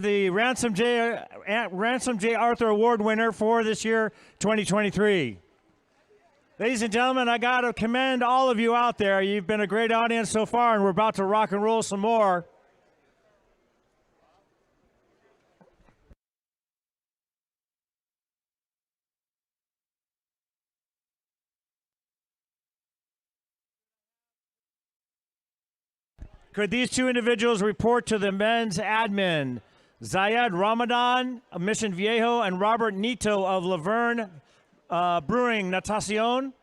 The Ransom J. Arthur Award winner for this year, 2023. Ladies and gentlemen, I got to commend all of you out there. You've been a great audience so far, and we're about to rock and roll some more. Could these two individuals report to the men's admin? Zayed Ramadan of Mission Viejo and Robert Nito of Laverne Brewing Natacion.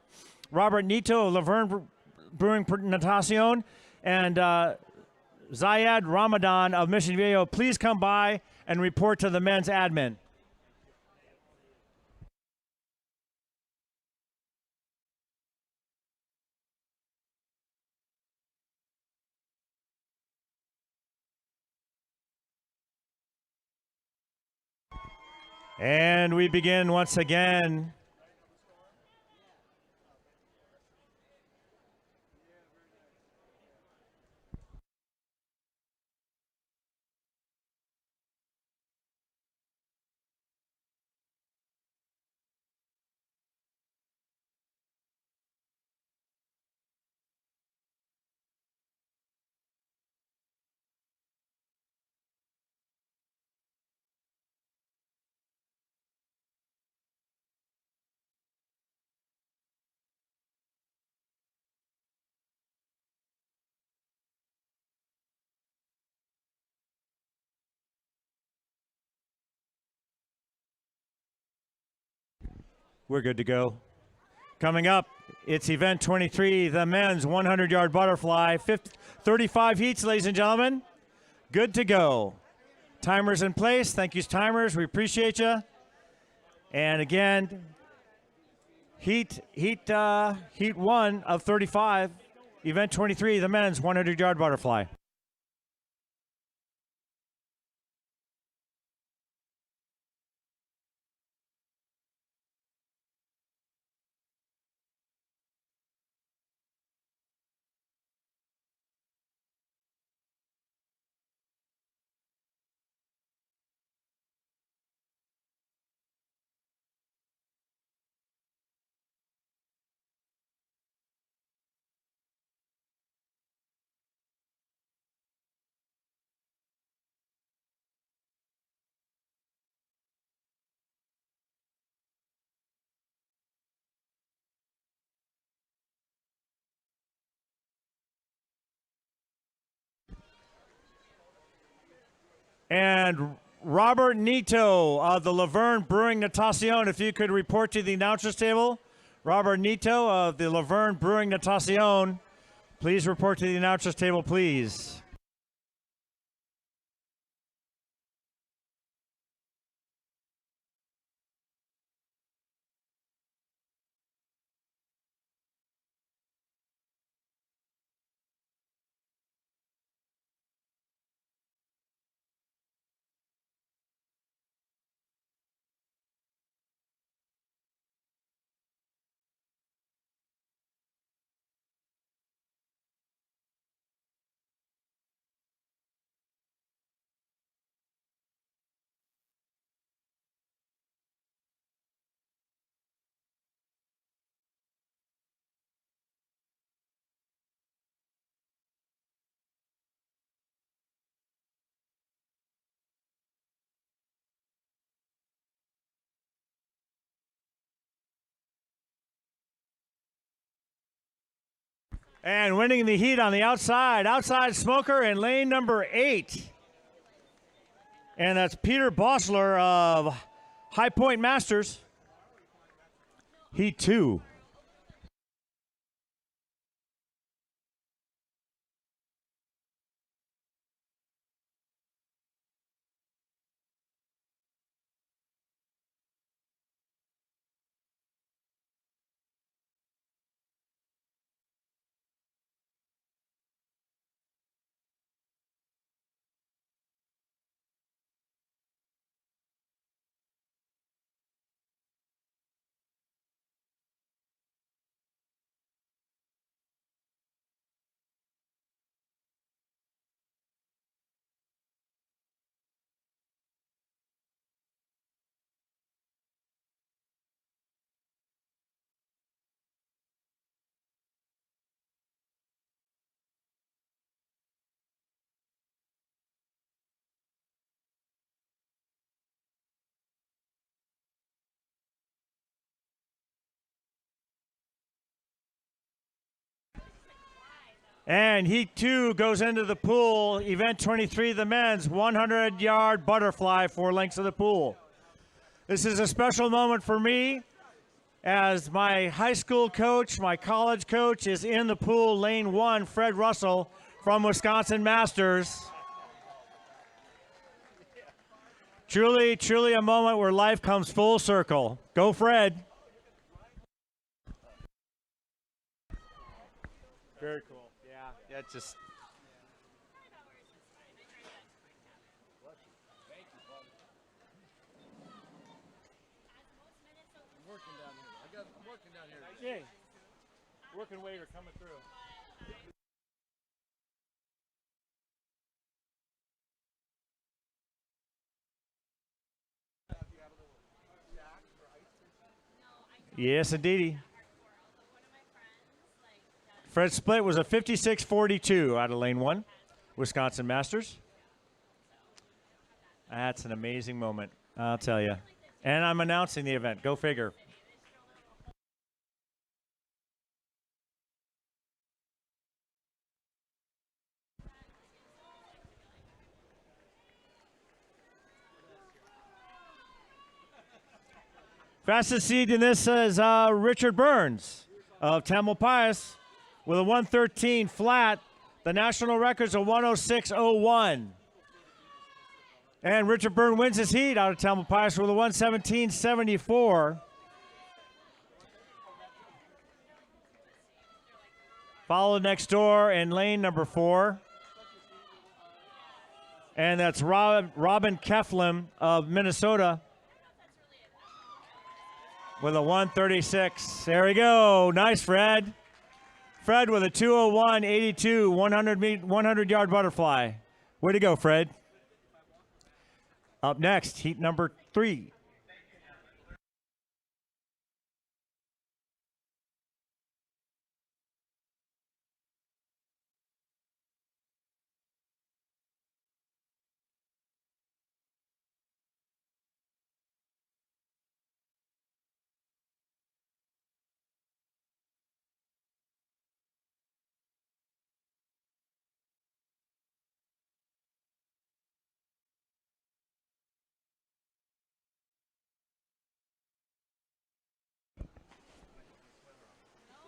Robert Nito of Laverne Brewing Natacion and Zayed Ramadan of Mission Viejo, please come by and report to the men's admin. And we begin once again. We're good to go. Coming up, it's event 23, the men's 100-yard butterfly, 35 heats, ladies and gentlemen. Good to go. Timers in place. Thank you, timers. We appreciate you. And again, heat one of 35, event 23, the men's 100-yard butterfly. And Robert Nito of the Laverne Brewing Natacion, if you could report to the announcers table. Robert Nito of the Laverne Brewing Natacion, please report to the announcers table, please. And winning the heat on the outside smoker in lane number 8. And that's Peter Bossler of High Point Masters. Heat 2. And Heat 2 goes into the pool. Event 23, the men's 100-yard butterfly, 4 lengths of the pool. This is a special moment for me as my high school coach, my college coach is in the pool, lane 1, Fred Russell from Wisconsin Masters. Truly, truly a moment where life comes full circle. Go, Fred. Very cool. Yeah, it's just. I'm working down here. Hey, working waiter coming through. Yes, indeedy. Fred split was a 56-42 out of lane 1, Wisconsin Masters. That's an amazing moment, I'll tell you. And I'm announcing the event. Go figure. Fastest seed in this is Richard Burns of Tamalpais with a 113 flat. The national record's a 106.01. And Richard Burns wins his heat out of Tamalpais with a 117.74. Followed next door in lane number 4. And that's Robin Keflin of Minnesota with a 136. There we go. Nice, Fred. Fred with a 201.82, 100-yard butterfly. Way to go, Fred. Up next, heat number 3.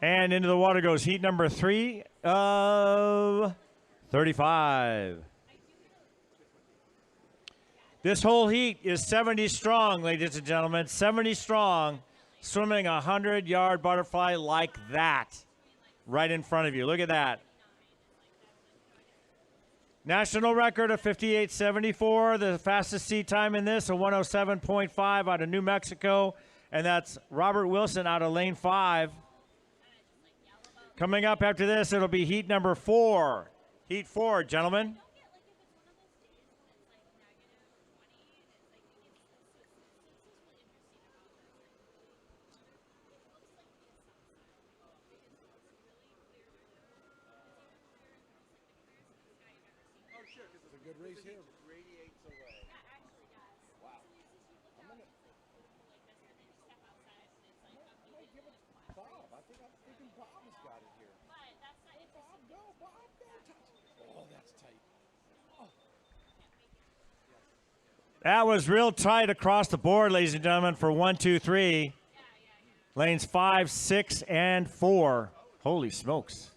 And into the water goes heat number 3 of 35. This whole heat is 70 strong, ladies and gentlemen. 70 strong, swimming a 100-yard butterfly like that right in front of you. Look at that. National record of 58.74. The fastest sea time in this, a 107.5 out of New Mexico. And that's Robert Wilson out of lane 5. Coming up after this, it'll be heat number 4. Heat 4, gentlemen. It's a good race here. Radiates away. Wow. I might give it to Bob. I'm thinking Bob has got it here. Bob, no, don't touch it. Oh, that's tight. Oh. That was real tight across the board, ladies and gentlemen, for 1, 2, 3. Lanes 5, 6, and 4. Holy smokes.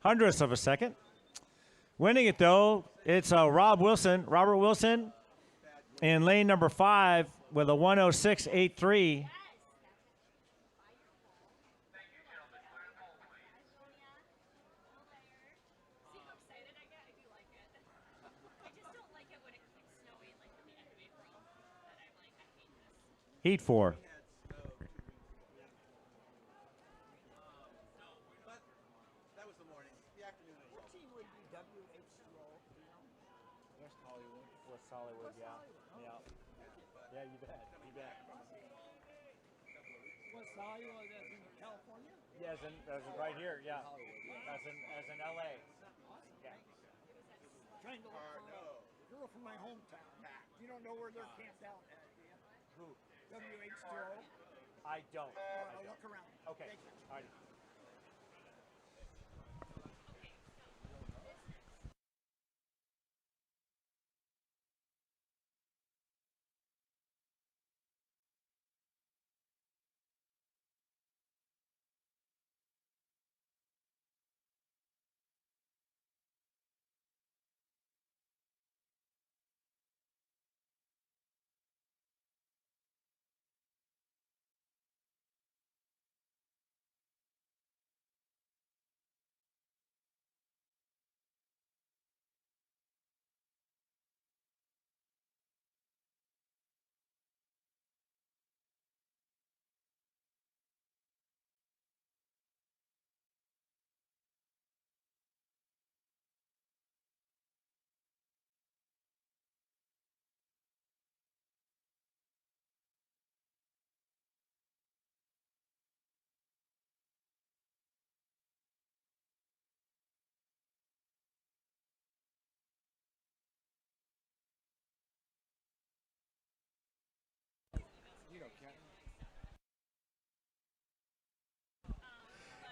Hundredths of a second. Winning it, though, it's Robert Wilson, in lane number 5 with a 106.83. Heat 4. That was the morning. The afternoon. What team would be WH2O? West Hollywood. West Hollywood, yeah. Yeah. Yeah, you bet. You bet. West Hollywood, that's in California? Yeah, as in right here, yeah. As in LA. Yeah. Trying to look for a girl from my hometown. You don't know where they're camped out at, do you? Who? WH2O. I don't. I'll look around. Okay. Thank you. All right.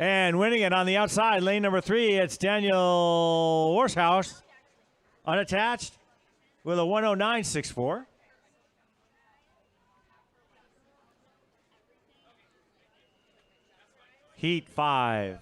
And winning it on the outside, lane number 3, it's Daniel Warshouse, unattached, with a 109.64. Heat 5.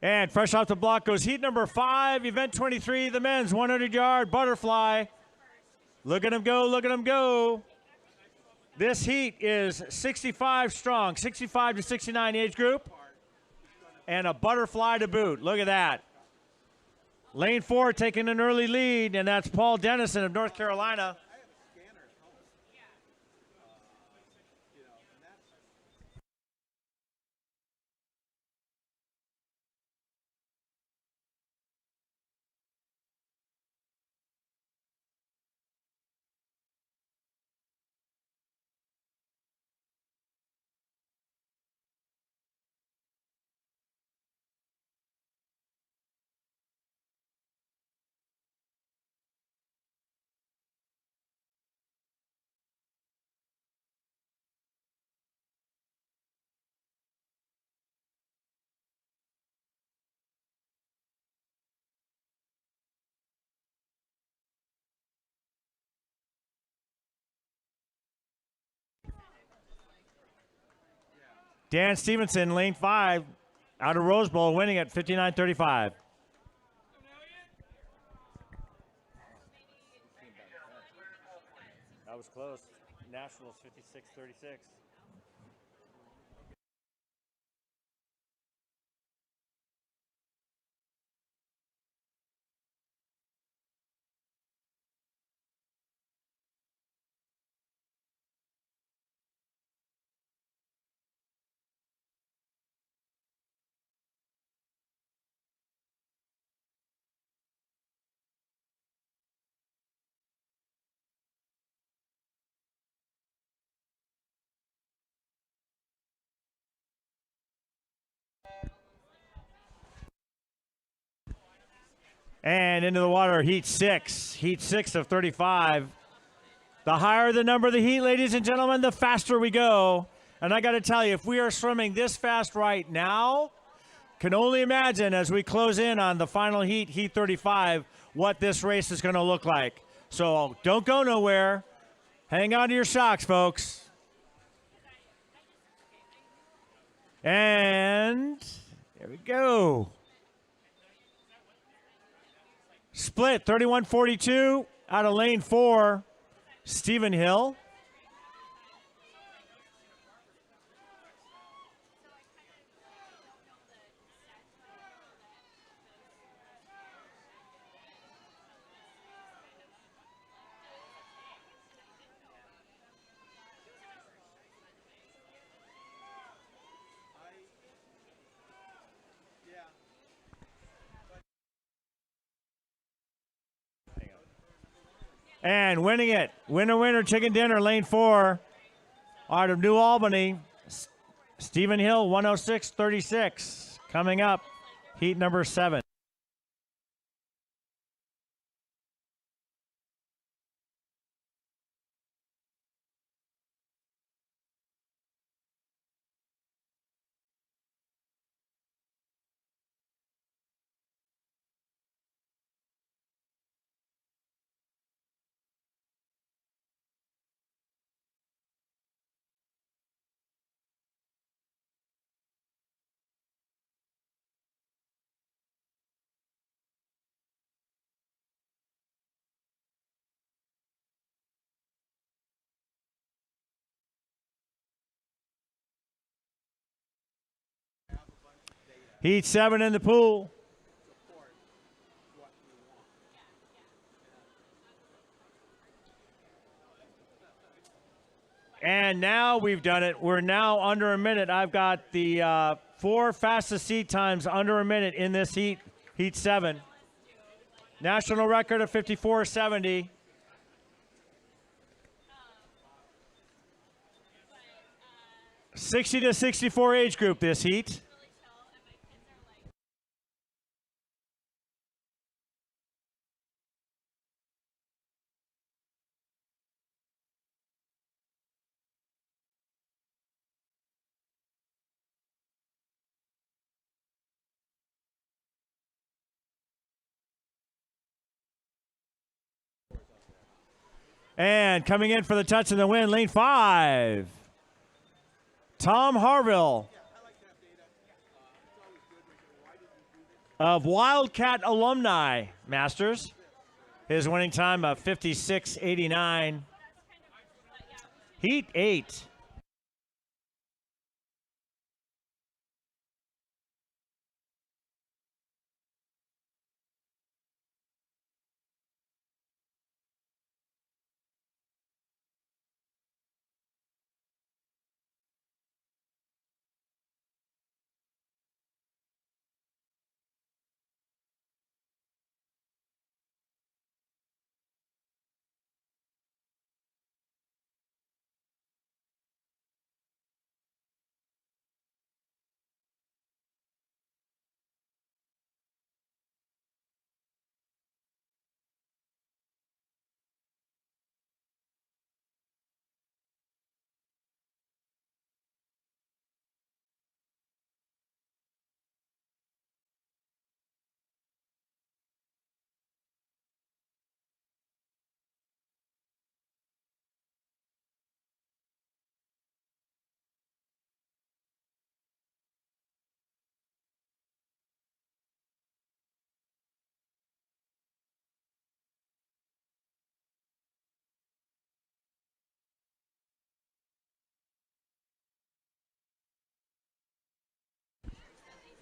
And fresh off the block goes heat number 5, event 23, the men's 100-yard butterfly. Look at him go, look at him go. This heat is 65 strong, 65 to 69 age group, and a butterfly to boot. Look at that. Lane 4 taking an early lead, and that's Paul Dennison of North Carolina. Dan Stevenson, lane 5, out of Rose Bowl, winning at 59.35. That was close. Nationals 56.36. And into the water, heat 6. Heat 6 of 35. The higher the number of the heat, ladies and gentlemen, the faster we go. And I got to tell you, if we are swimming this fast right now, can only imagine as we close in on the final heat, heat 35, what this race is going to look like. So don't go nowhere. Hang on to your socks, folks. And there we go. Split 31-42 out of lane 4, Stephen Hill. And winning it, winner, chicken dinner, lane 4, out of New Albany, Stephen Hill, 106.36. Coming up, heat number 7. Heat 7 in the pool. And now we've done it. We're now under a minute. I've got the 4 fastest seat times under a minute in this heat, Heat 7. National record of 54.70. '60 to 64 age group this heat. And coming in for the touch and the win, lane 5. Tom Harville of Wildcat Alumni Masters. His winning time of 56.89. Heat 8.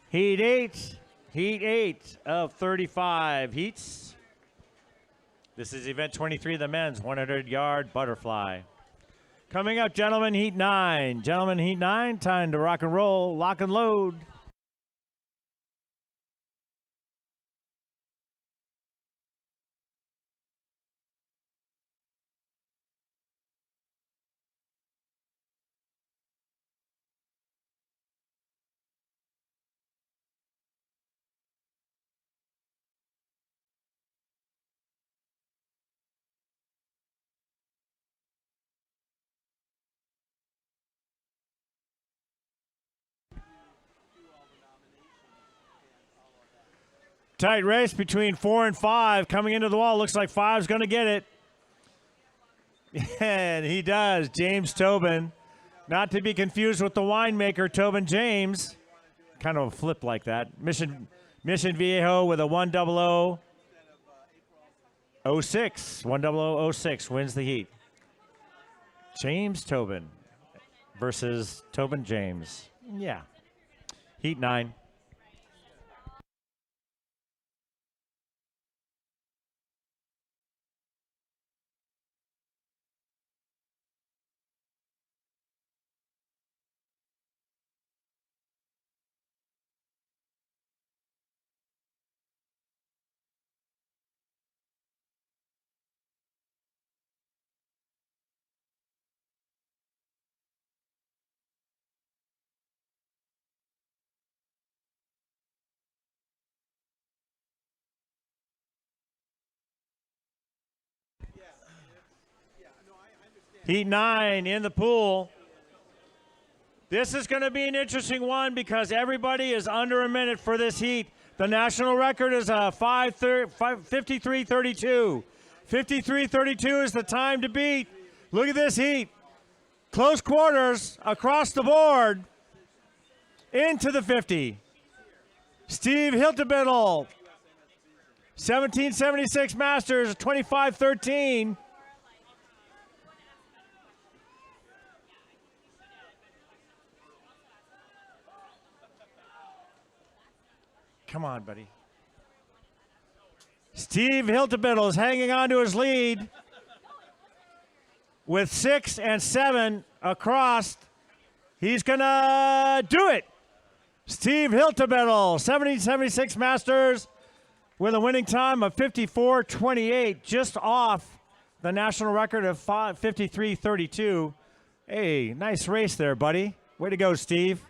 Heat 8. Heat 8 of 35 heats. This is event 23, the men's 100-yard butterfly. Coming up, gentlemen, Heat 9. Gentlemen, Heat 9, time to rock and roll, lock and load. Tight race between 4 and 5. Coming into the wall, looks like 5's going to get it. And he does. James Tobin. Not to be confused with the winemaker, Tobin James. Kind of a flip like that. Mission Viejo with a 10006. 10006 wins the heat. James Tobin versus Tobin James. Yeah. Heat 9. Heat 9 in the pool. This is going to be an interesting one because everybody is under a minute for this heat. The national record is 53:32. 53:32 is the time to beat. Look at this heat. Close quarters across the board into the 50. Steve Hiltebittel, 1776 Masters, 25-13. Come on, buddy. Steve Hiltebiddle is hanging on to his lead with 6 and 7 across. He's going to do it. Steve Hiltebiddle, 1776 Masters, with a winning time of 54:28, just off the national record of 53:32. Hey, nice race there, buddy. Way to go, Steve.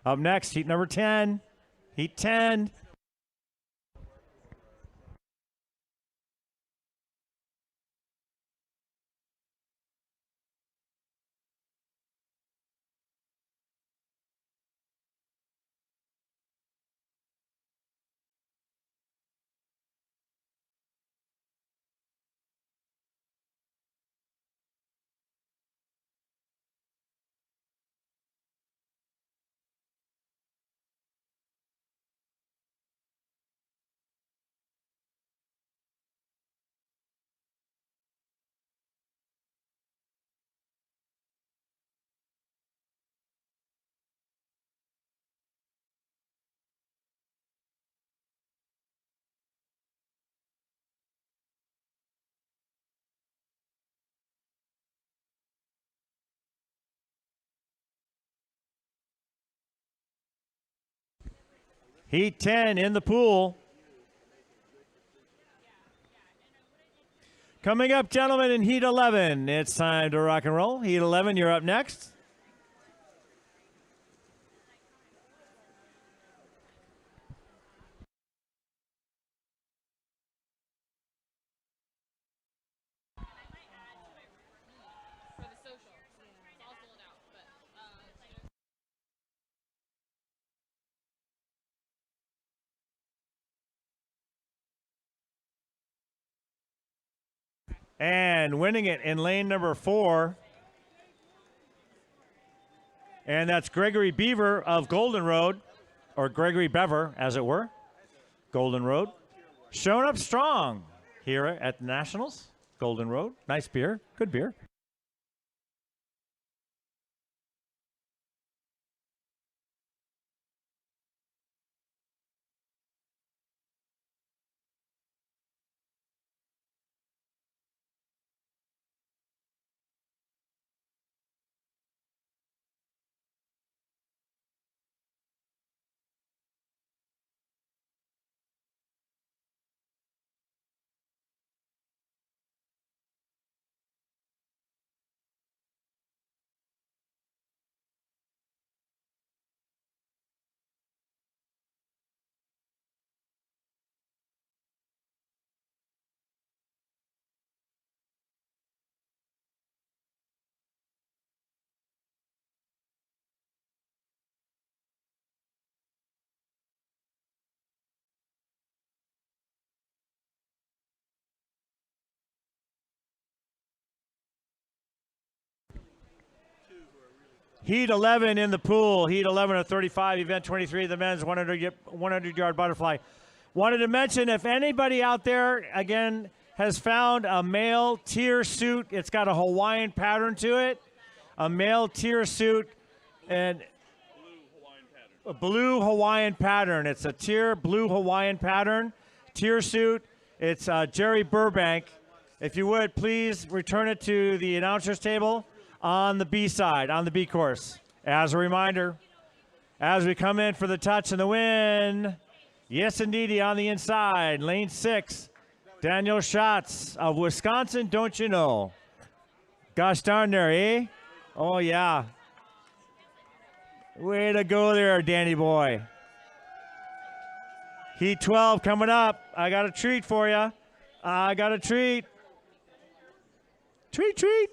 Up next, heat number 10. Heat 10. Heat 10 in the pool. Coming up, gentlemen, in Heat 11, it's time to rock and roll. Heat 11, you're up next. And winning it in lane number 4. And that's Gregory Beaver of Golden Road, or Gregory Bever, as it were. Golden Road. Showing up strong here at the Nationals. Golden Road. Nice beer. Good beer. Heat 11 in the pool. Heat 11 of 35, event 23, the men's 100-yard butterfly. Wanted to mention, if anybody out there, again, has found a male tier suit, it's got a Hawaiian pattern to it, a male tier suit, and a blue Hawaiian pattern. It's a tier blue Hawaiian pattern, tier suit. It's Jerry Burbank. If you would, please return it to the announcer's table on the B side, on the B course. As a reminder, as we come in for the touch and the win, yes, indeedy, on the inside, lane 6, Daniel Schatz of Wisconsin, don't you know? Gosh darn there, eh? Oh, yeah. Way to go there, Danny boy. Heat 12 coming up. I got a treat for you. I got a treat. Treat, treat.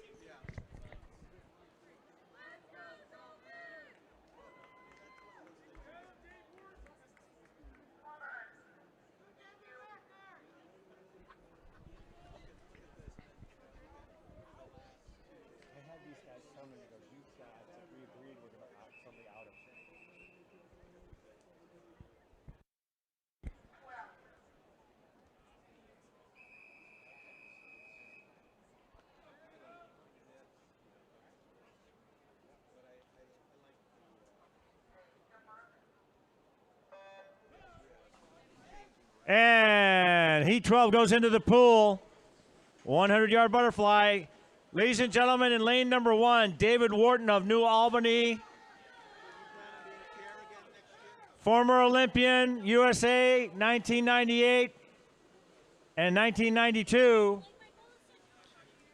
And heat 12 goes into the pool. 100-yard butterfly. Ladies and gentlemen, in lane number 1, David Wharton of New Albany. Former Olympian, USA, 1998 and 1992.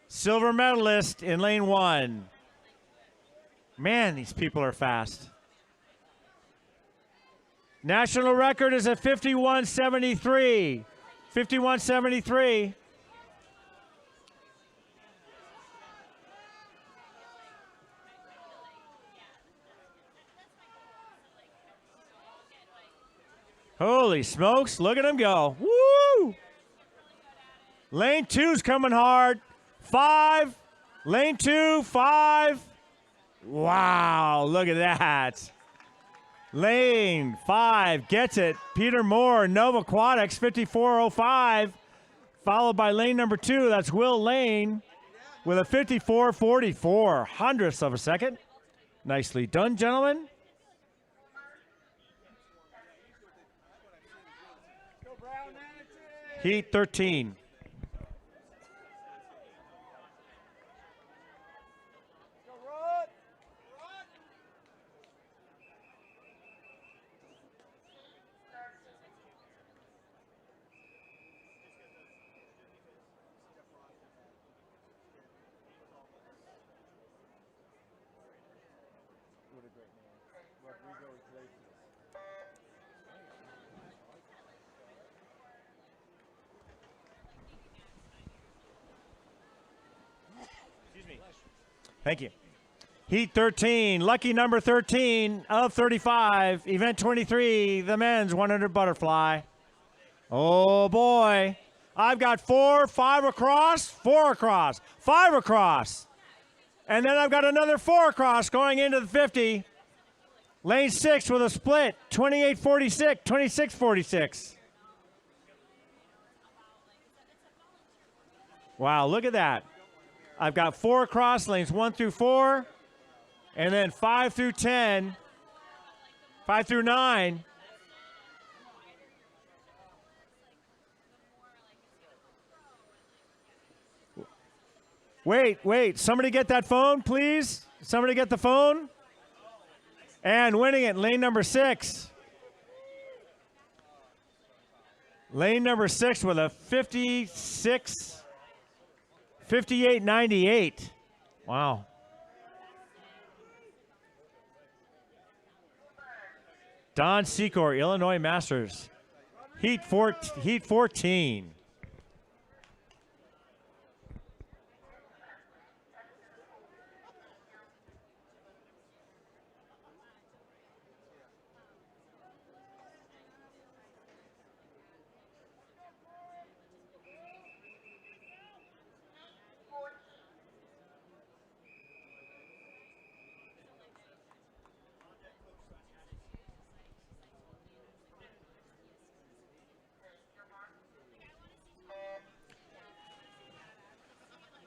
Silver medalist in lane 1. Man, these people are fast. National record is at 51.73. 51.73. Holy smokes, look at him go. Woo! Lane 2's coming hard. 5. Lane 2, 5. Wow, look at that. Lane 5 gets it. Peter Moore, Nova Aquatics, 54.05. Followed by lane number 2, that's Will Lane, with a 54.44. Hundredths of a second. Nicely done, gentlemen. Heat 13. Thank you. Heat 13, lucky number 13 of 35, event 23, the men's 100 butterfly. Oh boy. I've got 4, 5 across, 4 across, 5 across. And then I've got another 4 across going into the 50. Lane 6 with a split, 28.46, 26.46. Wow, look at that. I've got 4 across, lanes 1 through 4, and then 5 through 10, 5 through 9. Wait, somebody get that phone, please. Somebody get the phone. And winning it, lane number 6. Lane number 6 with a 58.98. Wow. Don Secor, Illinois Masters. Heat 14.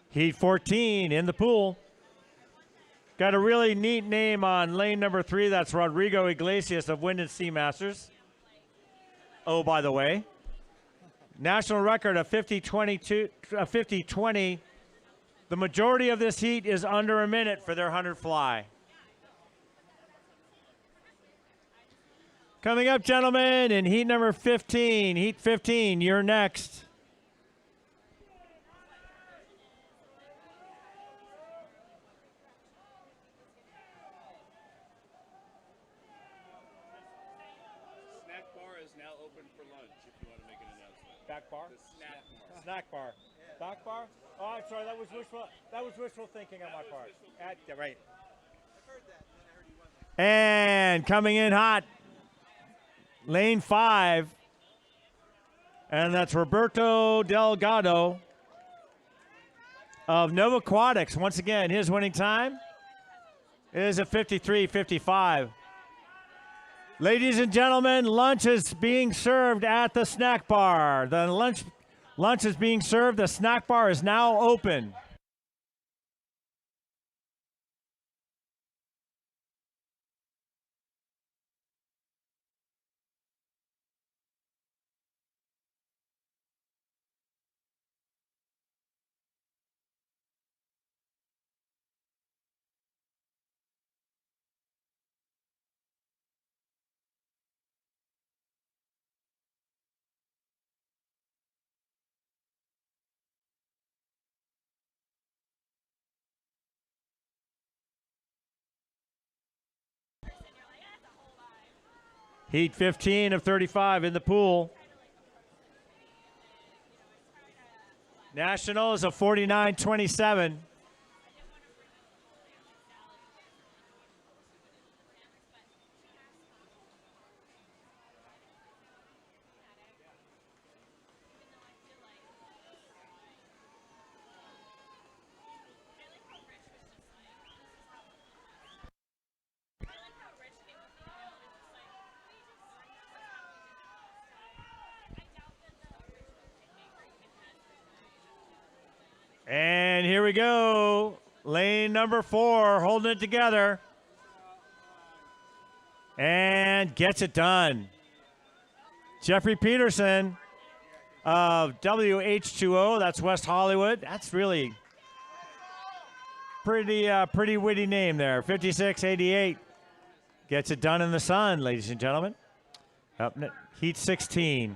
Heat 14 in the pool. Got a really neat name on lane number 3. That's Rodrigo Iglesias of Wind and Sea Masters. Oh, by the way, national record of 50-20. The majority of this heat is under a minute for their 100 fly. Coming up, gentlemen, in heat number 15. Heat 15, you're next. Snack bar. Snack bar? Oh, I'm sorry. That was wishful thinking on my part. Right. And coming in hot, lane 5. And that's Roberto Delgado of Nova Aquatics. Once again, his winning time is a 53.55. Ladies and gentlemen, lunch is being served at the snack bar. The lunch is being served. The snack bar is now open. Heat 15 of 35 in the pool. National is a 49-27. And here we go. Lane number 4 holding it together. And gets it done. Jeffrey Peterson of WH2O. That's West Hollywood. That's really pretty witty name there. 56-88. Gets it done in the sun, ladies and gentlemen. Up Heat 16.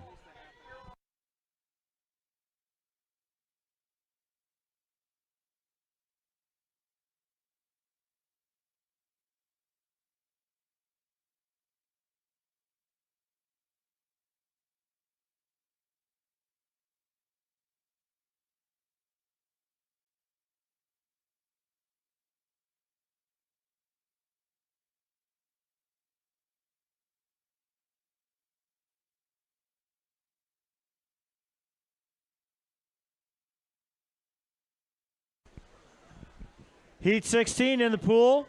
Heat 16 in the pool.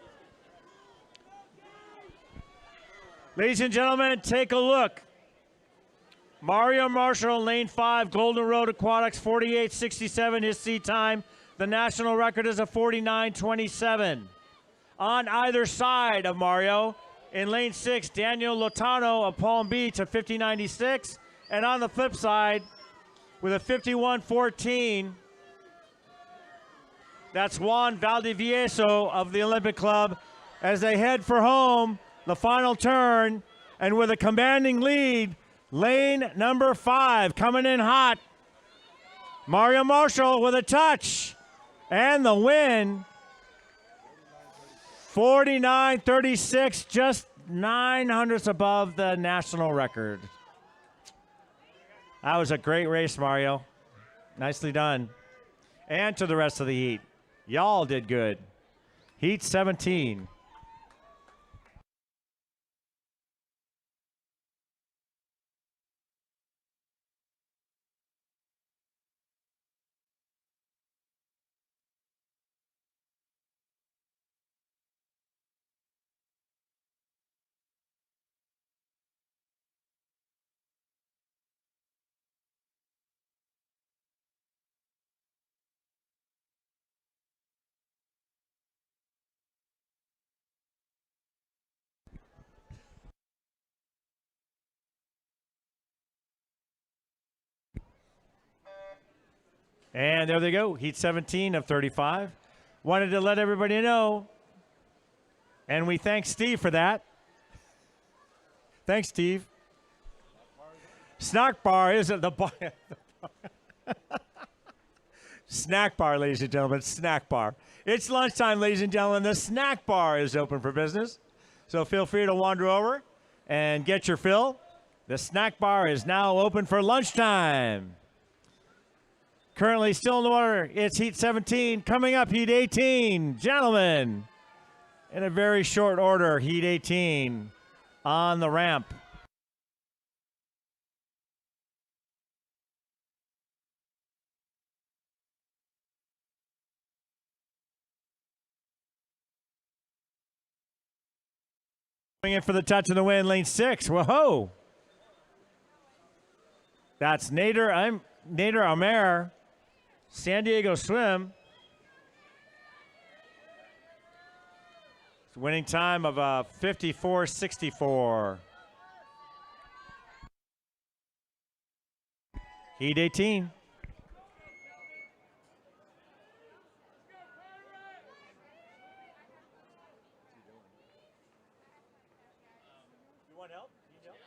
Ladies and gentlemen, take a look. Mario Marshall, lane 5, Golden Road Aquatics, 48.67, his seat time. The national record is a 49.27. On either side of Mario, in lane 6, Daniel Lotano of Palm Beach, a 50.96. And on the flip side, with a 51.14, that's Juan Valdivieso of the Olympic Club as they head for home, the final turn, and with a commanding lead, lane number 5 coming in hot. Mario Marshall with a touch and the win. 49.36, just 900ths above the national record. That was a great race, Mario. Nicely done. And to the rest of the heat. Y'all did good. Heat 17. And there they go, Heat 17 of 35. Wanted to let everybody know, and we thank Steve for that. Thanks, Steve. Snack bar isn't the bar. Snack bar, ladies and gentlemen, snack bar. It's lunchtime, ladies and gentlemen. The snack bar is open for business. So feel free to wander over and get your fill. The snack bar is now open for lunchtime. Currently still in the water, it's Heat 17. Coming up, Heat 18. Gentlemen, in a very short order, Heat 18 on the ramp. Coming in for the touch of the win, lane 6. Whoa! That's Nader Amer. San Diego Swim. Winning time of 54.64. Heat 18. You want help? Need help?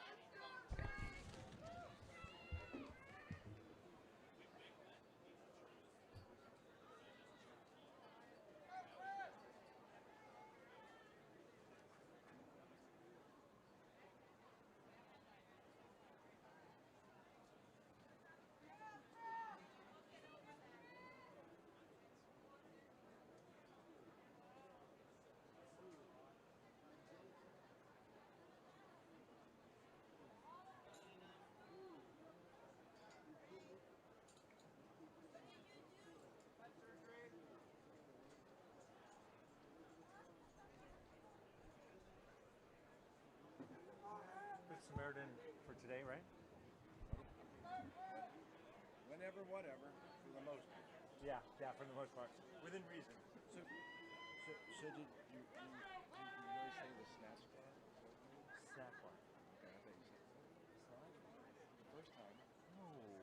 today, right? Whenever, whatever, for the most part. Yeah, for the most part, within reason. So did you really say the snack bar? Snack bar. Okay, I think you said the first time. No way,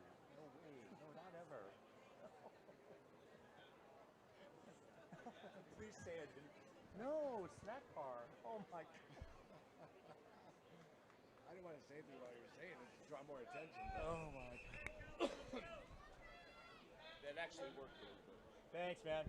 no, not ever. Please say it didn't. No, snack bar. Oh my God. I didn't want to say anything while you were saying it to draw more attention. Oh my God. That actually worked really good. Thanks, man.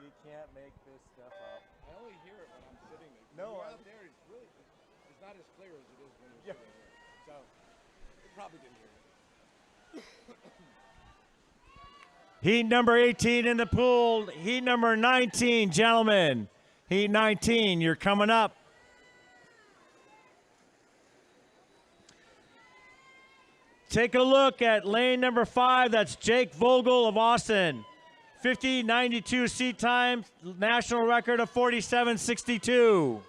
You can't make this stuff up. I only hear it when I'm sitting there. No, When you're out there, it's not as clear as it is when you're sitting here. So, you probably didn't hear it. Heat number 18 in the pool. Heat number 19, gentlemen. Heat 19, you're coming up. Take a look at lane number 5. That's Jake Vogel of Austin. 50.92 seat time, national record of 47.62.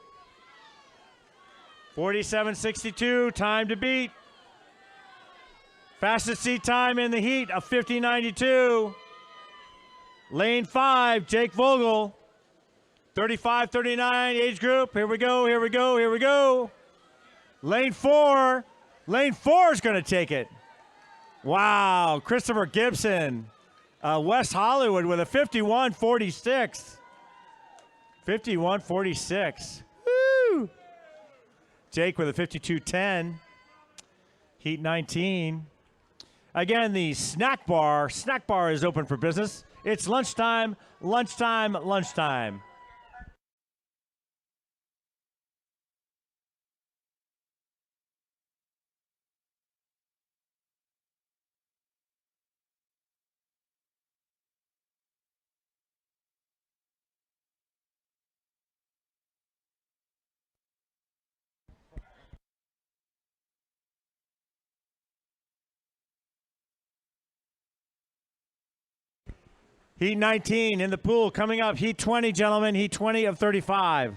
47.62, time to beat. Fastest seat time in the heat of 50.92. Lane 5, Jake Vogel. 35-39 age group. Here we go, here we go, here we go. Lane 4. Lane 4 is going to take it. Wow, Christopher Gibson. West Hollywood with a 51.46. 51.46. Woo! Jake with a 52.10. Heat 19. Again, the snack bar is open for business. It's lunchtime, lunchtime, lunchtime. Heat 19 in the pool coming up. Heat 20, gentlemen. Heat 20 of 35.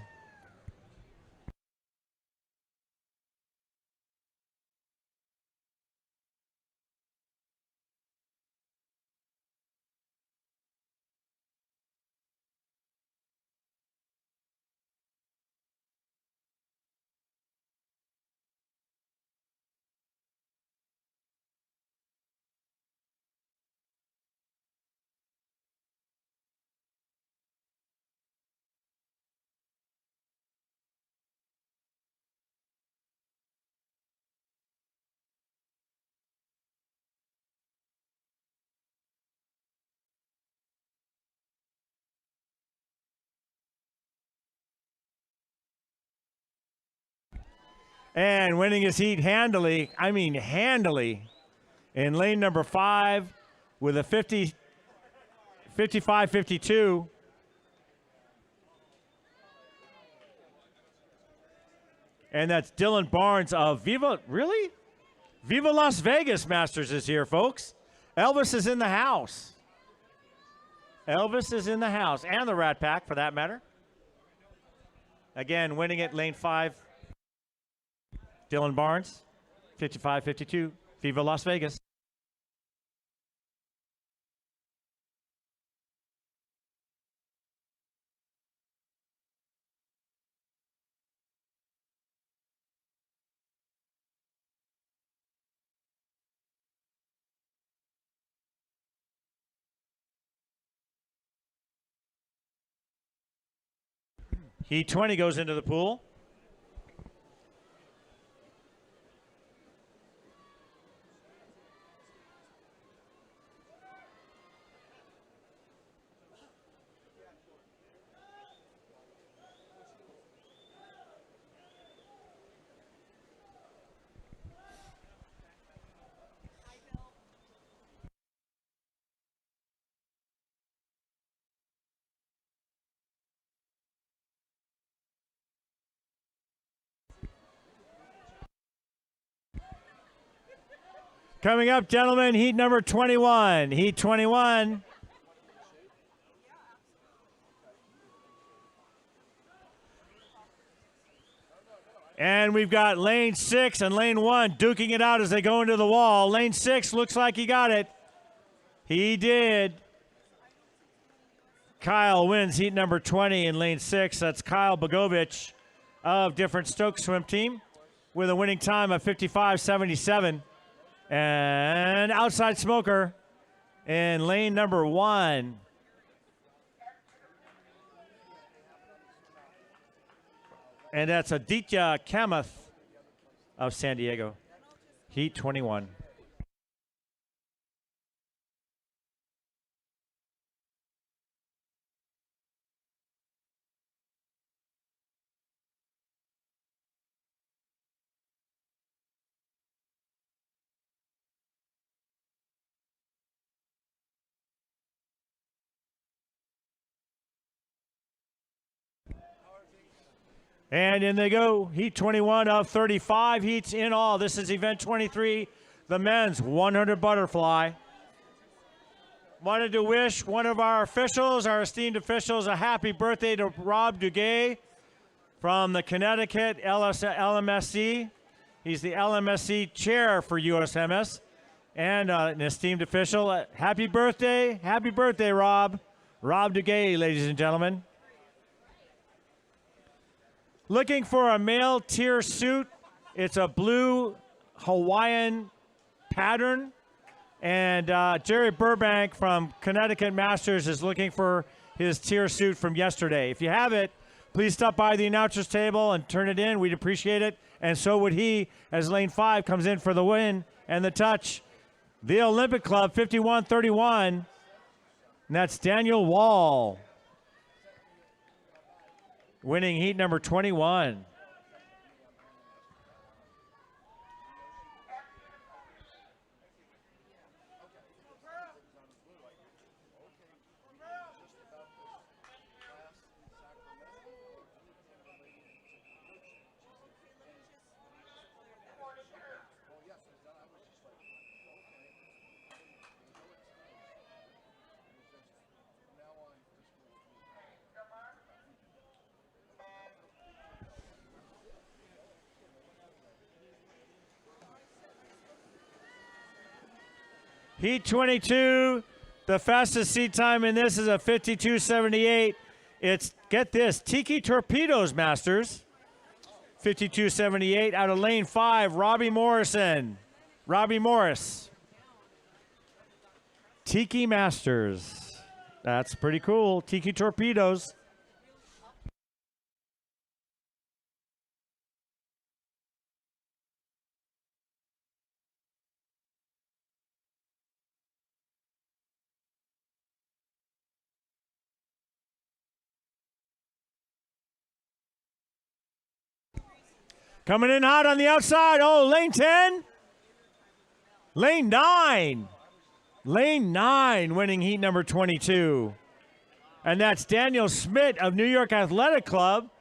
And winning his heat handily, I mean handily, in lane number 5 with a 55-52. And that's Dylan Barnes of Viva, really? Viva Las Vegas Masters is here, folks. Elvis is in the house. Elvis is in the house, and the Rat Pack, for that matter. Again, winning it, lane 5. Dylan Barnes, 55-52, Viva Las Vegas. Heat 20 goes into the pool. Coming up, gentlemen, heat number 21. Heat 21. And we've got lane 6 and lane 1 duking it out as they go into the wall. Lane 6 looks like he got it. He did. Kyle wins heat number 20 in lane 6. That's Kyle Bogovich of Different Stoke Swim Team with a winning time of 55.77. And outside smoker in lane number 1. And that's Aditya Kamath of San Diego. Heat 21. And in they go, heat 21 of 35 heats in all. This is event 23, the men's 100 butterfly. Wanted to wish one of our officials, our esteemed officials, a happy birthday to Rob Duguay from the Connecticut LMSC. He's the LMSC chair for USMS. And an esteemed official, happy birthday, Rob. Rob Duguay, ladies and gentlemen. Looking for a male tier suit. It's a blue Hawaiian pattern. And Jerry Burbank from Connecticut Masters is looking for his tier suit from yesterday. If you have it, please stop by the announcer's table and turn it in. We'd appreciate it. And so would he, as lane 5 comes in for the win and the touch. The Olympic Club, 51-31. And that's Daniel Wall, winning heat number 21. Heat 22, the fastest seat time in this is a 52.78. It's, get this, Tiki Torpedoes Masters. 52.78 out of lane 5, Robbie Morrison. Robbie Morris. Tiki Masters. That's pretty cool. Tiki Torpedoes. Coming in hot on the outside. Oh, lane 10. Lane 9. Lane 9 winning heat number 22. And that's Daniel Schmidt of New York Athletic Club.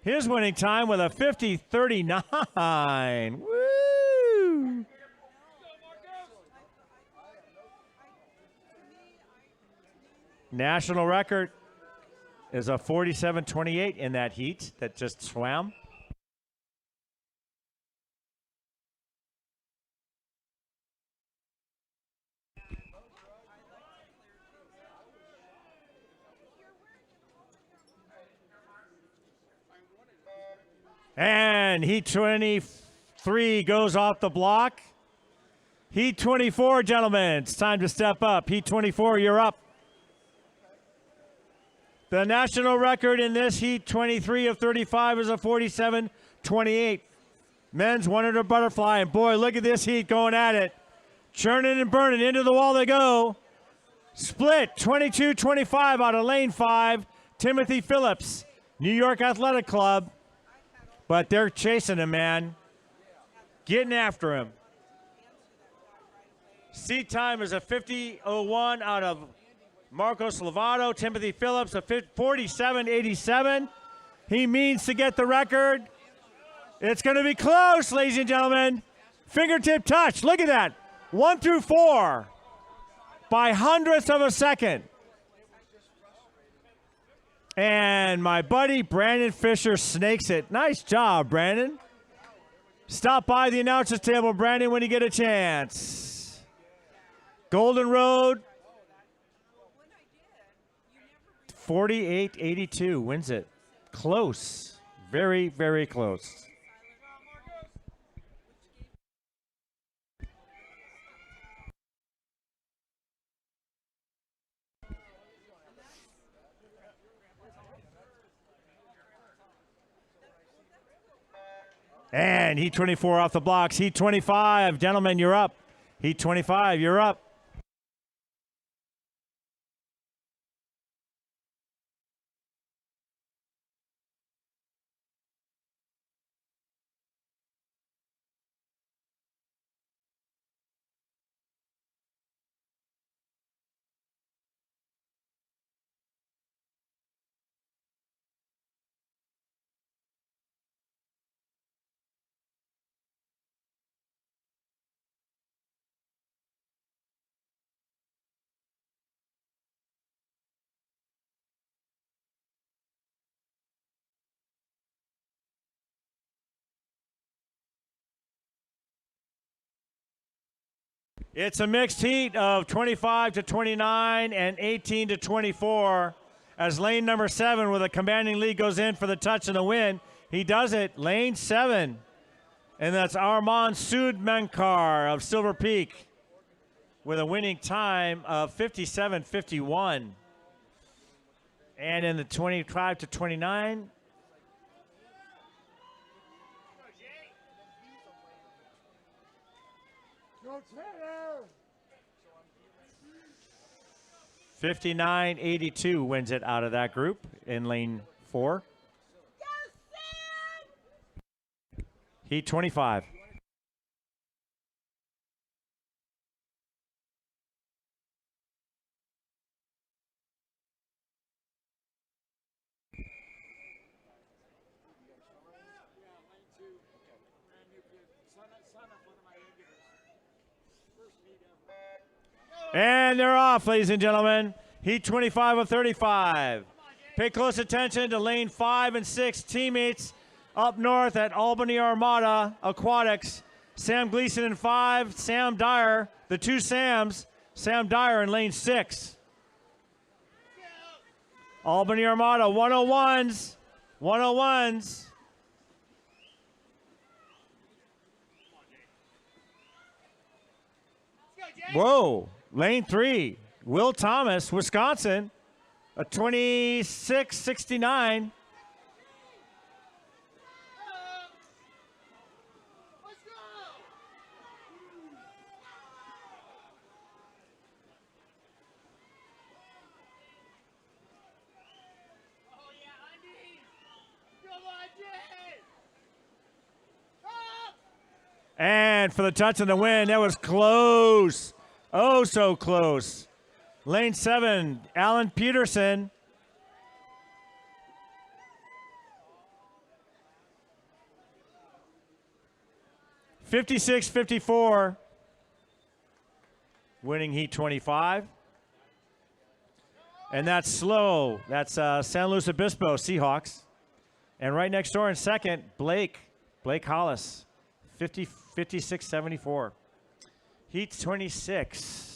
His winning time with a 50.39. Woo! National record is a 47.28 in that heat that just swam. And heat 23 goes off the block. Heat 24, gentlemen, it's time to step up. Heat 24, you're up. The national record in this heat 23 of 35 is a 47.28. Men's 100 butterfly, and boy, look at this heat going at it. Churning and burning, into the wall they go. Split 22-25 out of lane 5, Timothy Phillips, New York Athletic Club. But they're chasing him, man. Getting after him. Seat time is a 50.01 out of Marcos Lovato. Timothy Phillips, a 47.87. He means to get the record. It's going to be close, ladies and gentlemen. Fingertip touch. Look at that. 1 through 4 by hundredths of a second. And my buddy Brandon Fisher snakes it. Nice job, Brandon. Stop by the announcer's table, Brandon, when you get a chance. Golden Road, 48-82 wins it. Close. Very, very close. And Heat 24 off the blocks. Heat 25. Gentlemen, you're up. Heat 25, you're up. It's a mixed heat of 25-29 and 18-24 as lane number 7 with a commanding lead goes in for the touch and the win. He does it, lane 7. And that's Armand Sudmankar of Silver Peak with a winning time of 57:51. And in the 25-29, Go Tanner! 59-82 wins it out of that group in lane 4. Heat 25. And they're off, ladies and gentlemen. Heat 25 of 35. Pay close attention to lane 5 and 6 teammates up north at Albany Armada Aquatics. Sam Gleason in 5, Sam Dyer, the two Sams, Sam Dyer in lane 6. Albany Armada, 101s, 101s. Whoa, lane 3, Will Thomas, Wisconsin, a 26-69. And for the touch and the win, that was close. Oh, so close. Lane 7, Alan Peterson. (56-54), winning Heat 25. And that's slow. That's San Luis Obispo Seahawks. And right next door in second, Blake Hollis, 56-74. Heat 26.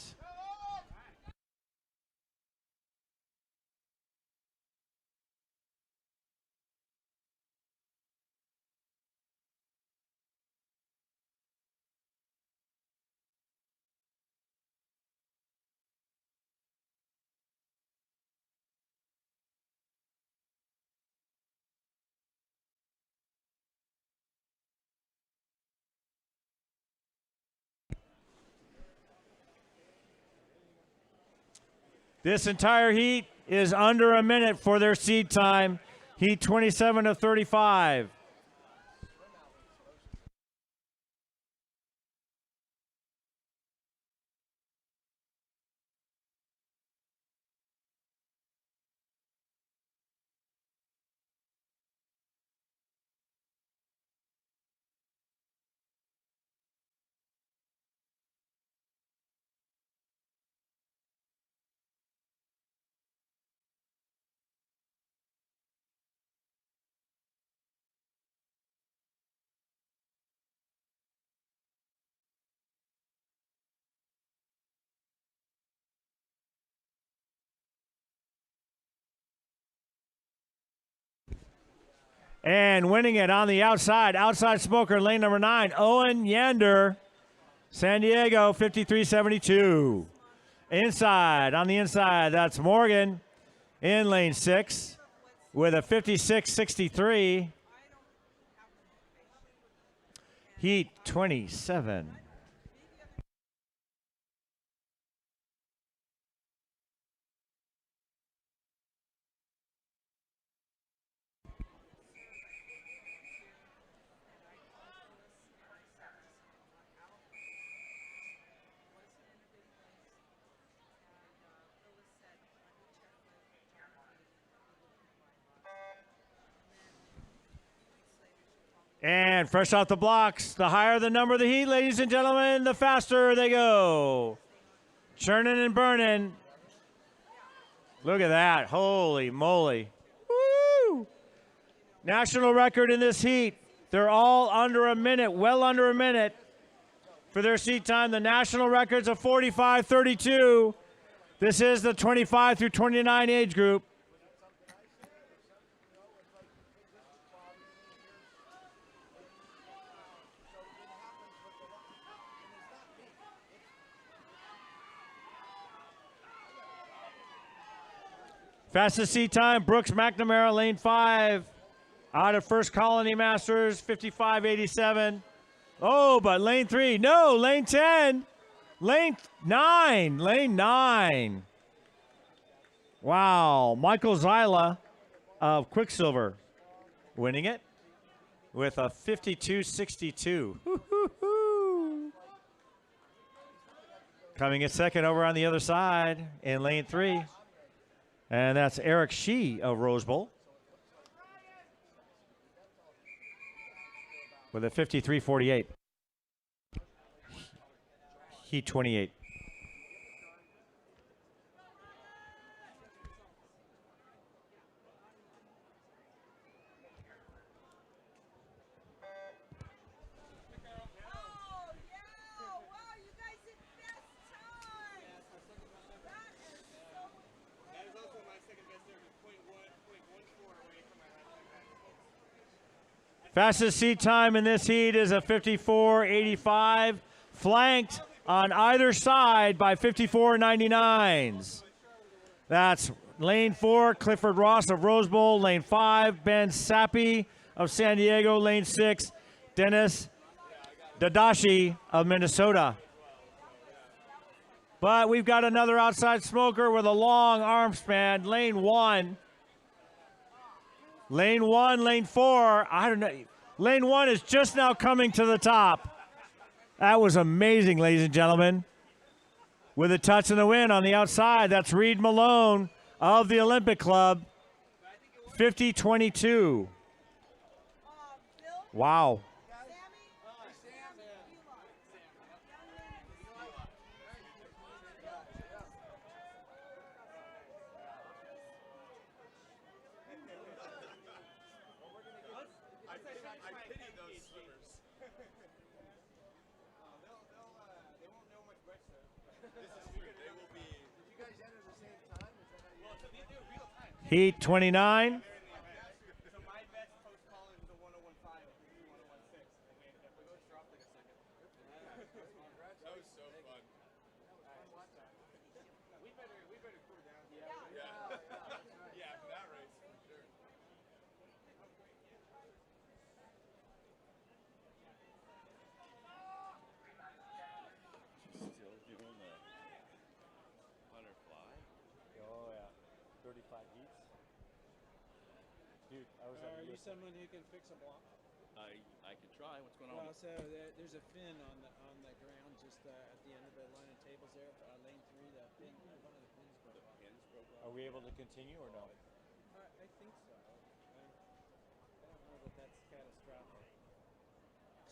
This entire heat is under a minute for their seed time. Heat 27-35. And winning it on the outside, outside smoker, lane number 9, Owen Yander, San Diego, 53.72. Inside, on the inside, that's Morgan in lane 6 with a 56.63. Heat 27. And fresh off the blocks, the higher the number of the heat, ladies and gentlemen, the faster they go. Churning and burning. Look at that. Holy moly. Woo! National record in this heat. They're all under a minute, well under a minute for their seat time. The national record's a 45.32. This is the 25 through 29 age group. Fastest seat time, Brooks McNamara, lane 5, out of First Colony Masters, 55.87. Oh, but lane 3, no, lane 10, lane 9. Wow, Michael Zyla of Quicksilver winning it with a 52.62. Coming in second over on the other side in lane 3. And that's Eric Shee of Rose Bowl with a 53.48. Heat 28. Fastest seat time in this heat is a 54.85, flanked on either side by 54.99s. That's lane 4, Clifford Ross of Rose Bowl. Lane 5, Ben Sappi of San Diego. Lane 6, Dennis Dadashi of Minnesota. But we've got another outside smoker with a long arm span. Lane 1. Lane 1, lane 4, I don't know. Lane 1 is just now coming to the top. That was amazing, ladies and gentlemen. With a touch and the win on the outside, that's Reed Malone of the Olympic Club, 50.22. Wow. Heat 29. Are you someone who can fix a block? I can try. What's going on? Well, so there's a fin on the ground just at the end of the line of tables there. Lane 3, the fin, one of the pins broke off. Pins broke off. Are we able to continue or no? I think so. I don't know that that's catastrophic.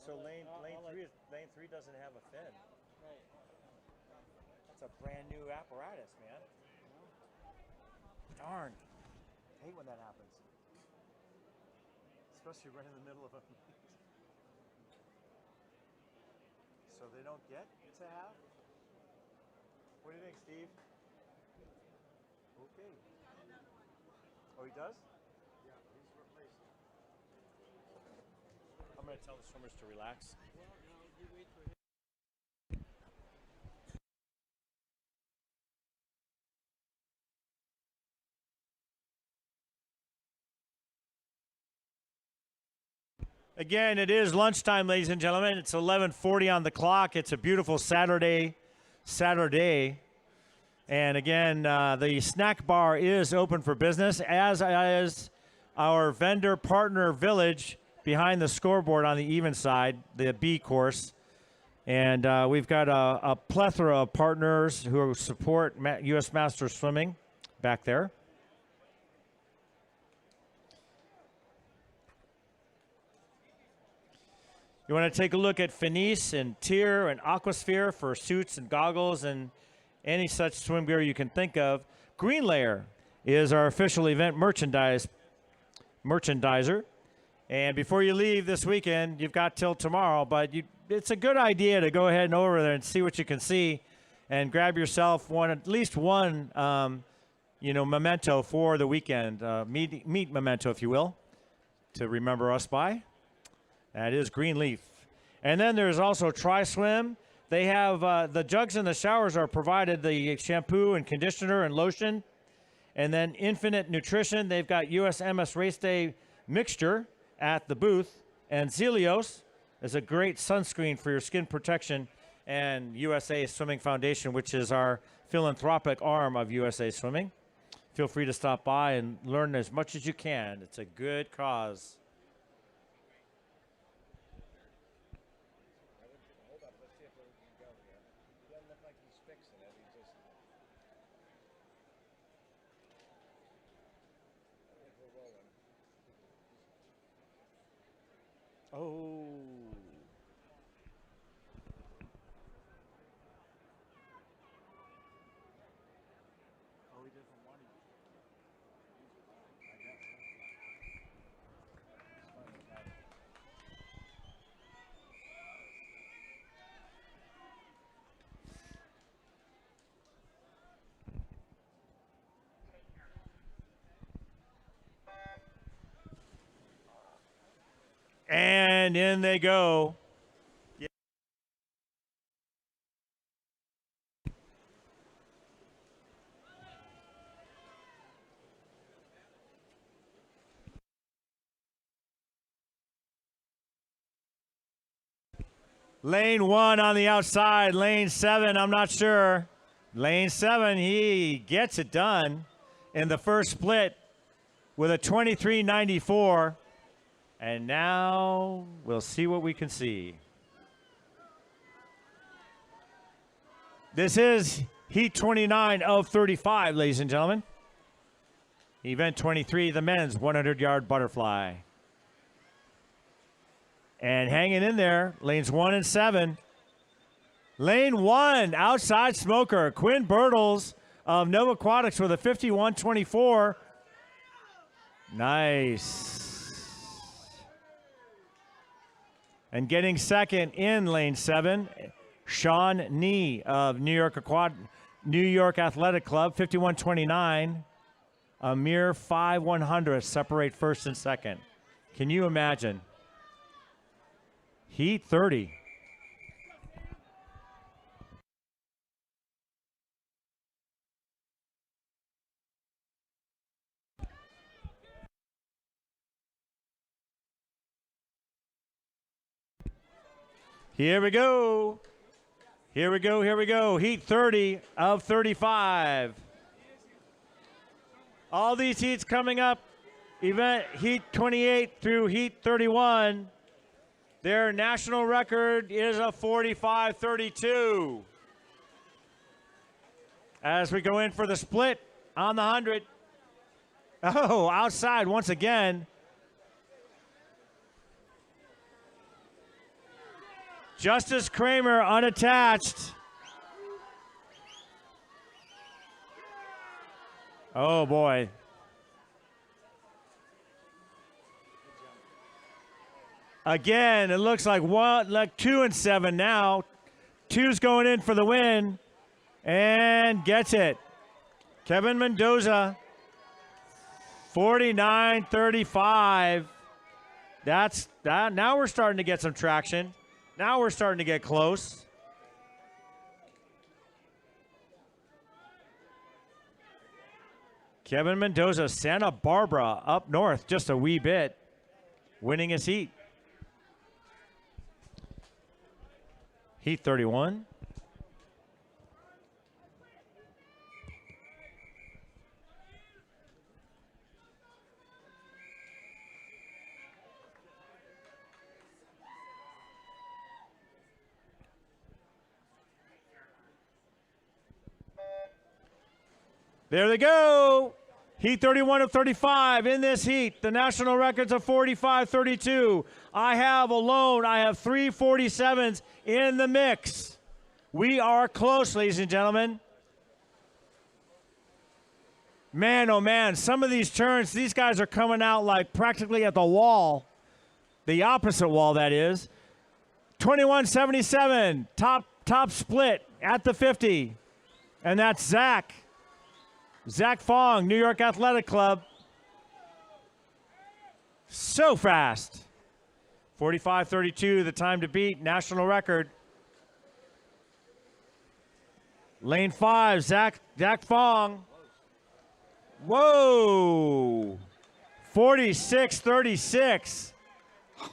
So lane 3 doesn't have a fin. Right. That's a brand new apparatus, man. Darn. I hate when that happens. Especially right in the middle of a meet. So they don't get to have? What do you think, Steve? Okay. Oh, he does? Yeah, he's replacing. going to tell the swimmers to relax. Again, it is lunchtime, ladies and gentlemen. It's 11:40 on the clock. It's a beautiful Saturday. And again, the snack bar is open for business, as is our vendor partner village behind the scoreboard on the even side, the B course. And we've got a plethora of partners who support U.S. Masters Swimming back there. You want to take a look at Finis and Tier and Aquasphere for suits and goggles and any such swim gear you can think of. Green Layer is our official event merchandiser. And before you leave this weekend, you've got till tomorrow, but it's a good idea to go ahead and over there and see what you can see and grab yourself at least one memento for the weekend, meat memento, if you will, to remember us by. That is Greenleaf. And then there's also Tri-Swim. They have the jugs and the showers are provided, the shampoo and conditioner and lotion. And then Infinite Nutrition. They've got USMS Race Day mixture at the booth. And Zelios is a great sunscreen for your skin protection. And USA Swimming Foundation, which is our philanthropic arm of USA Swimming. Feel free to stop by and learn as much as you can. It's a good cause. Oh. Oh, he doesn't want it. And in they go. Yeah. Lane 1 on the outside. Lane 7, I'm not sure. Lane 7, he gets it done in the first split with a 23.94. And now we'll see what we can see. This is Heat 29 of 35, ladies and gentlemen. Event 23, the men's 100-yard butterfly. And hanging in there, lanes 1 and 7. Lane 1, outside smoker, Quinn Bertles of Nova Aquatics with a 51.24. Nice. And getting second in lane 7, Sean Nee of New York Athletic Club, 51.29. A mere 5/100 separate first and second. Can you imagine? Heat 30. Here we go. Here we go. Here we go. Heat 30 of 35. All these heats coming up. Event Heat 28 through Heat 31. Their national record is a 45.32. As we go in for the split on the 100. Oh, outside once again. Justice Kramer unattached. Oh, boy. Again, it looks like 2 and 7 now. 2's going in for the win and gets it. Kevin Mendoza, 49.35. That's that. Now we're starting to get some traction. Now we're starting to get close. Kevin Mendoza, Santa Barbara, up north just a wee bit, winning his heat. Heat 31. There they go. Heat 31 of 35 in this heat. The national records of 45-32. I have 3 47s in the mix. We are close, ladies and gentlemen. Man, oh man, some of these turns, these guys are coming out like practically at the wall. The opposite wall, that is. 21-77, top split at the 50. And that's Zach Fong, New York Athletic Club. So fast. 45-32, the time to beat, national record. Lane 5, Zach Fong. Whoa. 46-36.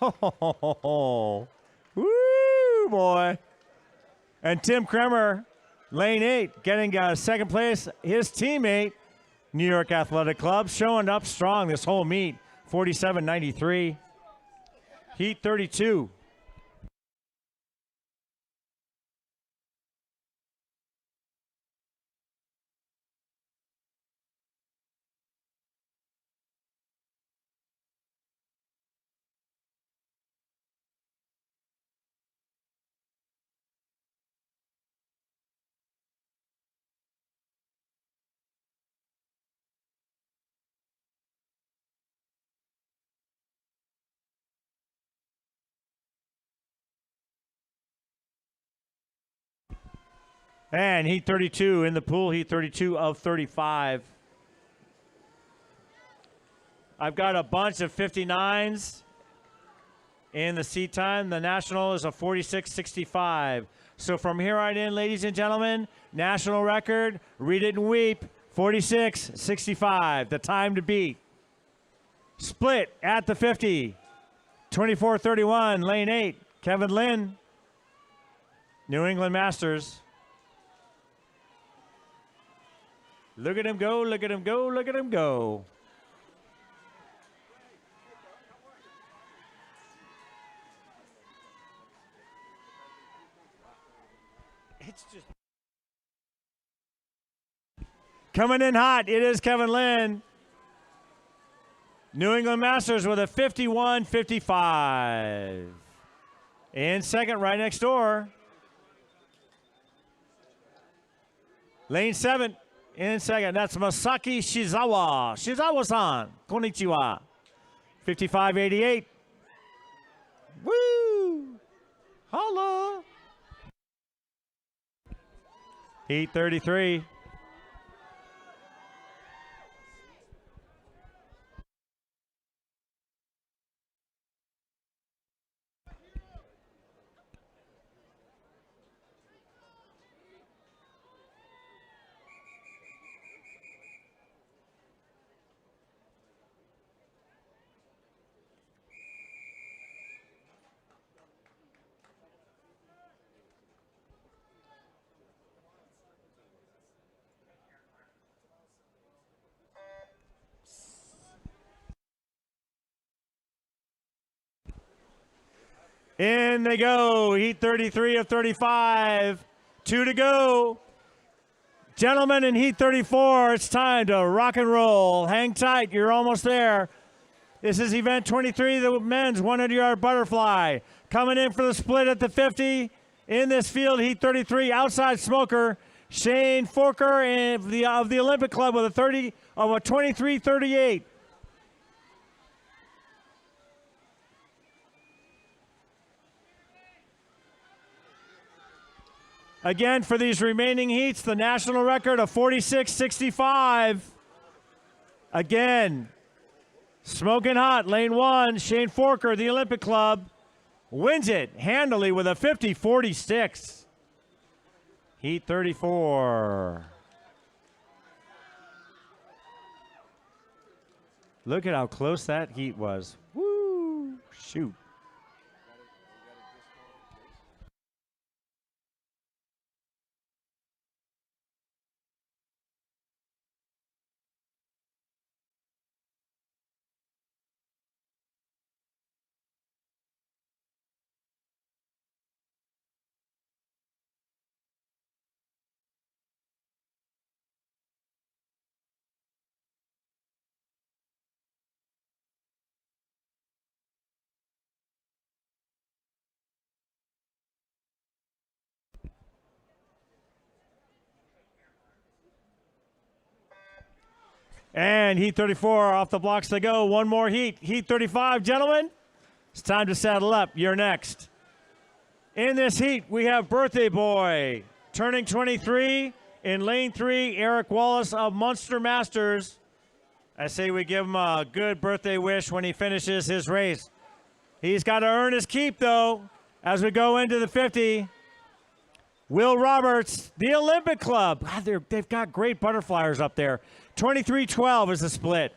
Oh, woo, boy. And Tim Kremer, Lane 8, getting second place. His teammate, New York Athletic Club, showing up strong this whole meet. 47-93. Heat 32. And Heat 32 in the pool, Heat 32 of 35. I've got a bunch of 59s in the seat time. The national is a 46-65. So from here right in, ladies and gentlemen, national record, read it and weep, 46-65, the time to beat. Split at the 50, 24-31, lane 8, Kevin Lynn, New England Masters. Look at him go, look at him go, look at him go. It's just coming in hot. It is Kevin Lynn. New England Masters with a 51-55. In second, right next door. Lane 7. In second, that's Masaki Shizawa. Shizawa-san, konnichiwa. 55-88. Woo! Holla! Heat 33. In they go, Heat 33 of 35, 2 to go. Gentlemen, in Heat 34, it's time to rock and roll. Hang tight, you're almost there. This is event 23, the men's 100-yard butterfly. Coming in for the split at the 50. In this field, Heat 33, outside smoker, Shane Forker of the Olympic Club with a 23-38. Again, for these remaining heats, the national record of 46-65. Again, Smoking hot, lane 1, Shane Forker, the Olympic Club, wins it handily with a 50-46. Heat 34. Look at how close that heat was. Woo! Shoot. And heat 34 off the blocks to go. One more heat. Heat 35, gentlemen. It's time to saddle up. You're next. In this heat, we have birthday boy turning 23 in lane 3, Eric Wallace of Munster Masters. I say we give him a good birthday wish when he finishes his race. He's got to earn his keep, though, as we go into the 50. Will Roberts, the Olympic Club. God, they've got great butterflyers up there. 23-12 is the split.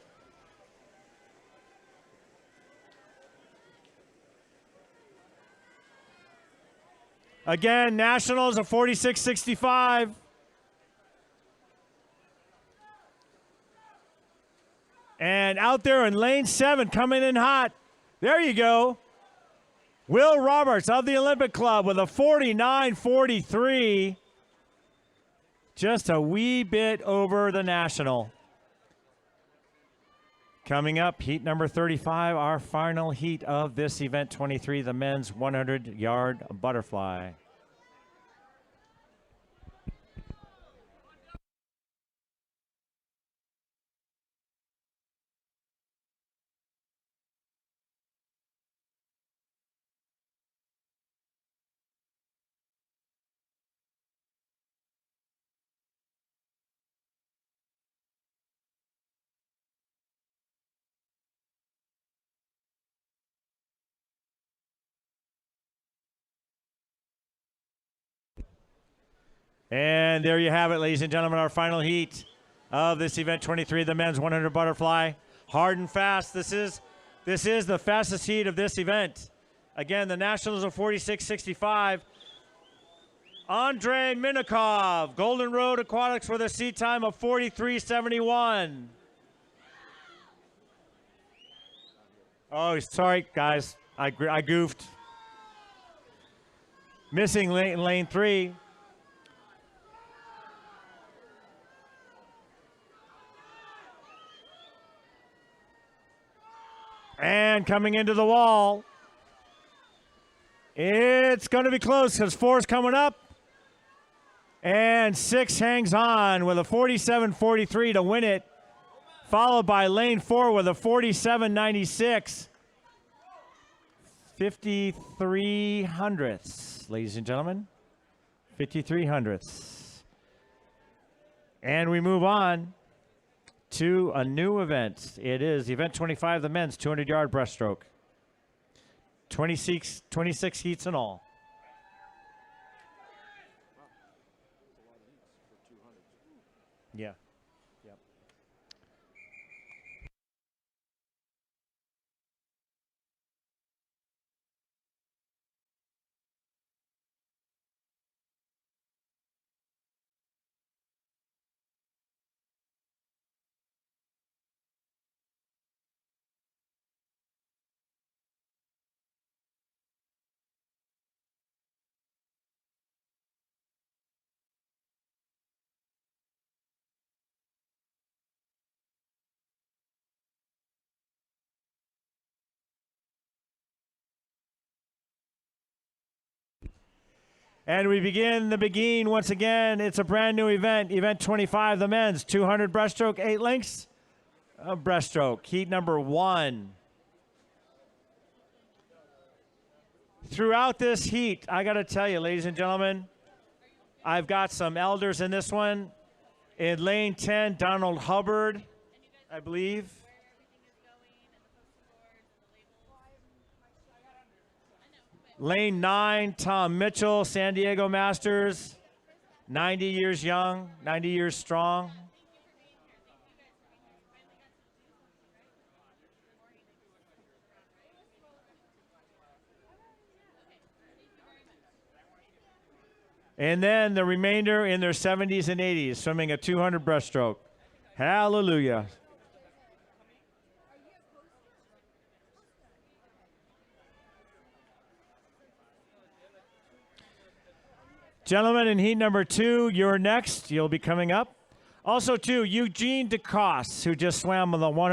Again, Nationals of 46-65. And out there in lane 7, coming in hot. There you go. Will Roberts of the Olympic Club with a 49-43. Just a wee bit over the National. Coming up, heat number 35, our final heat of this event 23, the men's 100-yard butterfly. And there you have it, ladies and gentlemen, our final heat of this event 23, the men's 100 butterfly. Hard and fast. This is the fastest heat of this event. Again, the Nationals of 46-65. Andrei Minikov, Golden Road Aquatics with a seat time of 43.71. Oh, sorry, guys. I goofed. Missing lane 3. And coming into the wall, it's going to be close because 4's coming up. And 6 hangs on with a 47-43 to win it, followed by lane 4 with a 47-96. 53 hundredths, ladies and gentlemen. 53 hundredths. And we move on to a new event. It is event 25, the men's 200-yard breaststroke. 26 heats in all. Yeah. Yep. And we begin the Beguine once again. It's a brand new event. Event 25, the men's 200 breaststroke, 8 lengths of breaststroke. Heat number 1. Throughout this heat, I got to tell you, ladies and gentlemen, I've got some elders in this one. In lane 10, Donald Hubbard, I believe. Lane 9, Tom Mitchell, San Diego Masters. 90 years young, 90 years strong. And then the remainder in their 70s and 80s, swimming a 200 breaststroke. Hallelujah. Gentlemen, in heat number 2, you're next. You'll be coming up. Also, too, Eugene DeCoste, who just swam on the 100.